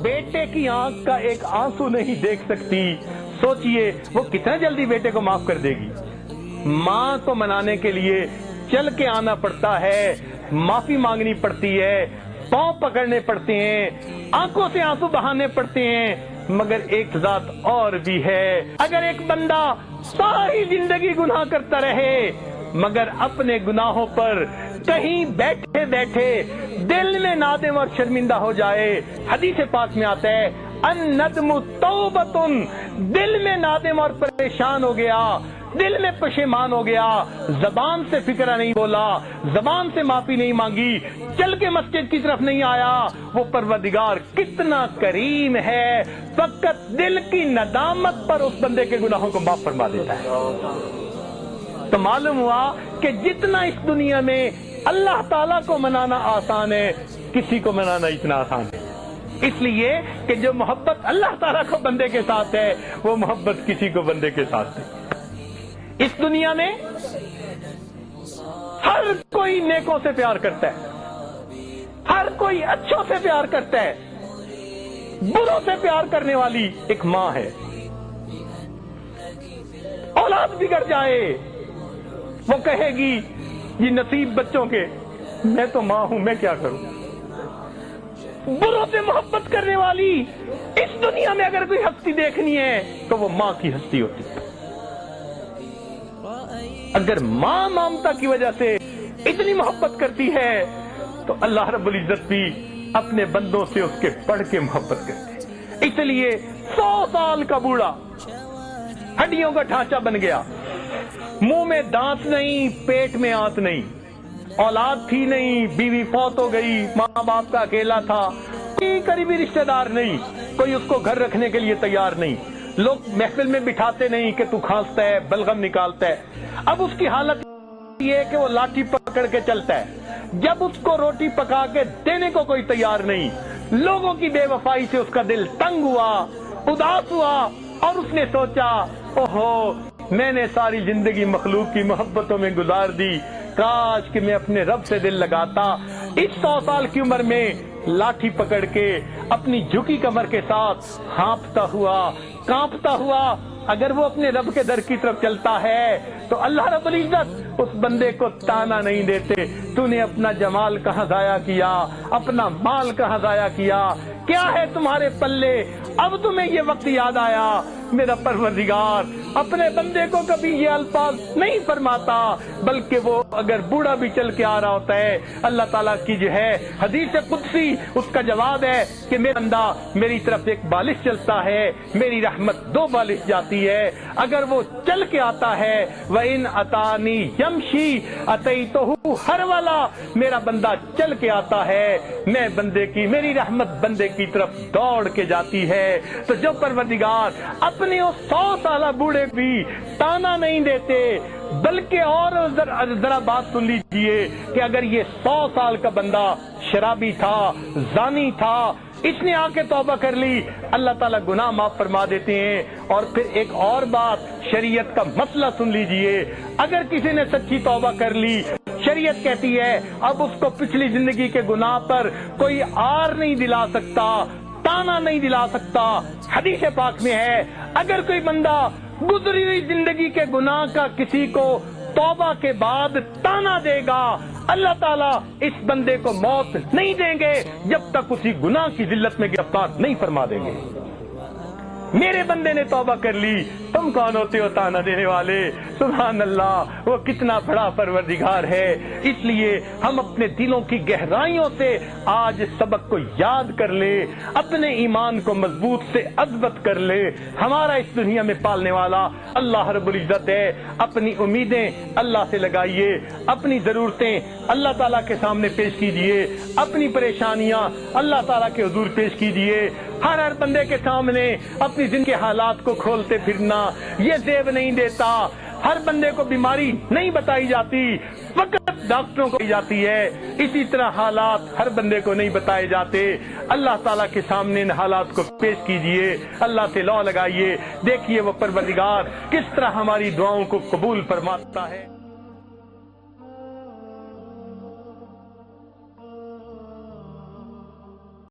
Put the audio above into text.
بیٹے کی آنکھ کا ایک آنسو نہیں دیکھ سکتی، سوچئے وہ کتنا جلدی بیٹے کو معاف کر دے گی۔ ماں کو منانے کے لیے چل کے آنا پڑتا ہے، معافی مانگنی پڑتی ہے، پاؤں پکڑنے پڑتے ہیں، آنکھوں سے آنسو بہانے پڑتے ہیں۔ مگر ایک ذات اور بھی ہے، اگر ایک بندہ ساری زندگی گناہ کرتا رہے مگر اپنے گناہوں پر کہیں بیٹھے بیٹھے دل میں نادم اور شرمندہ ہو جائے، حدیث پاک میں آتا ہے الندم توبۃ، دل میں نادم اور پریشان ہو گیا، دل میں پشیمان ہو گیا، زبان سے فکرہ نہیں بولا، زبان سے معافی نہیں مانگی، چل کے مسجد کی طرف نہیں آیا، وہ پروردگار کتنا کریم ہے، فقط دل کی ندامت پر اس بندے کے گناہوں کو معاف فرما دیتا ہے۔ تو معلوم ہوا کہ جتنا اس دنیا میں اللہ تعالیٰ کو منانا آسان ہے، کسی کو منانا اتنا آسان ہے، اس لیے کہ جو محبت اللہ تعالیٰ کو بندے کے ساتھ ہے وہ محبت کسی کو بندے کے ساتھ نہیں۔ اس دنیا میں ہر کوئی نیکوں سے پیار کرتا ہے، ہر کوئی اچھوں سے پیار کرتا ہے، بروں سے پیار کرنے والی ایک ماں ہے۔ اولاد بگڑ جائے وہ کہے گی یہ نصیب بچوں کے، میں تو ماں ہوں، میں کیا کروں۔ بروں سے محبت کرنے والی اس دنیا میں اگر کوئی ہستی دیکھنی ہے تو وہ ماں کی ہستی ہوتی ہے۔ اگر ماں ممتا کی وجہ سے اتنی محبت کرتی ہے تو اللہ رب العزت بھی اپنے بندوں سے اس کے بڑھ کے محبت کرتے ہیں۔ اس لیے 100 سال کا بوڑھا ہڈیوں کا ڈھانچہ بن گیا، منہ میں دانت نہیں، پیٹ میں آنت نہیں، اولاد تھی نہیں، بیوی فوت ہو گئی، ماں باپ کا اکیلا تھا، کوئی قریبی رشتہ دار نہیں، کوئی اس کو گھر رکھنے کے لیے تیار نہیں، لوگ محفل میں بٹھاتے نہیں کہ تو کھانستا ہے، بلغم نکالتا ہے۔ اب اس کی حالت یہ ہے کہ وہ لاٹھی پکڑ کے چلتا ہے، جب اس کو روٹی پکا کے دینے کو کوئی تیار نہیں، لوگوں کی بے وفائی سے اس کا دل تنگ ہوا، اداس ہوا، اور اس نے سوچا اوہو میں نے ساری زندگی مخلوق کی محبتوں میں گزار دی، کاش کہ میں اپنے رب سے دل لگاتا۔ اس 100 سال کی عمر میں لاٹھی پکڑ کے اپنی جھکی کمر کے ساتھ ہانپتا ہوا، کانپتا ہوا اگر وہ اپنے رب کے در کی طرف چلتا ہے تو اللہ رب العزت اس بندے کو تانا نہیں دیتے، تو نے اپنا جمال کہاں ضائع کیا، اپنا مال کہاں ضائع کیا، کیا ہے تمہارے پلے، اب تمہیں یہ وقت یاد آیا۔ میرا پروردگار اپنے بندے کو کبھی یہ الفاظ نہیں فرماتا، بلکہ وہ اگر بوڑھا بھی چل کے آ رہا ہوتا ہے، اللہ تعالیٰ کی جو ہے حدیث قدسی اس کا جواب ہے کہ میرا بندہ میری طرف ایک بالش چلتا ہے، میری رحمت 2 بالش جاتی ہے۔ اگر وہ چل کے آتا ہے وَإِنْ أَتَانِي يَمْشِي أَتَيْتُهُ هَرْوَلًا، میرا بندہ چل کے آتا ہے، میں بندے کی، میری رحمت بندے کی طرف دوڑ کے جاتی ہے۔ تو جو پروردگار اپنے اس 100 سالہ بوڑھے بھی تانا نہیں دیتے، بلکہ اور ذرا بات سن لیجئے کہ اگر یہ 100 سال کا بندہ شرابی تھا، زانی تھا، اس نے آ کے توبہ کر لی، اللہ تعالیٰ گناہ معاف فرما دیتے ہیں۔ اور پھر ایک اور بات، شریعت کا مسئلہ سن لیجئے، اگر کسی نے سچی توبہ کر لی، شریعت کہتی ہے اب اس کو پچھلی زندگی کے گناہ پر کوئی آر نہیں دلا سکتا، تانا نہیں دلا سکتا۔ حدیث پاک میں ہے اگر کوئی بندہ گزری ہوئی زندگی کے گناہ کا کسی کو توبہ کے بعد تانا دے گا، اللہ تعالیٰ اس بندے کو موت نہیں دیں گے جب تک اسی گناہ کی ذلت میں گرفتار نہیں فرما دیں گے۔ میرے بندے نے توبہ کر لی، تم کون ہوتے ہو تانا دینے والے؟ سبحان اللہ، وہ کتنا بڑا پروردگار ہے۔ اس لیے ہم اپنے دلوں کی گہرائیوں سے آج سبق کو یاد کر لے، اپنے ایمان کو مضبوط سے اثبت کر لے۔ ہمارا اس دنیا میں پالنے والا اللہ رب العزت ہے۔ اپنی امیدیں اللہ سے لگائیے، اپنی ضرورتیں اللہ تعالیٰ کے سامنے پیش کیجئے، اپنی پریشانیاں اللہ تعالیٰ کے حضور پیش کیجئے۔ ہر بندے کے سامنے اپنی زندگی کے حالات کو کھولتے پھرنا یہ زیب نہیں دیتا۔ ہر بندے کو بیماری نہیں بتائی جاتی، فقط ڈاکٹروں کو دی جاتی ہے۔ اسی طرح حالات ہر بندے کو نہیں بتائے جاتے۔ اللہ تعالیٰ کے سامنے ان حالات کو پیش کیجئے، اللہ سے لو لگائیے، دیکھیے وہ پروردگار کس طرح ہماری دعاؤں کو قبول فرماتا ہے۔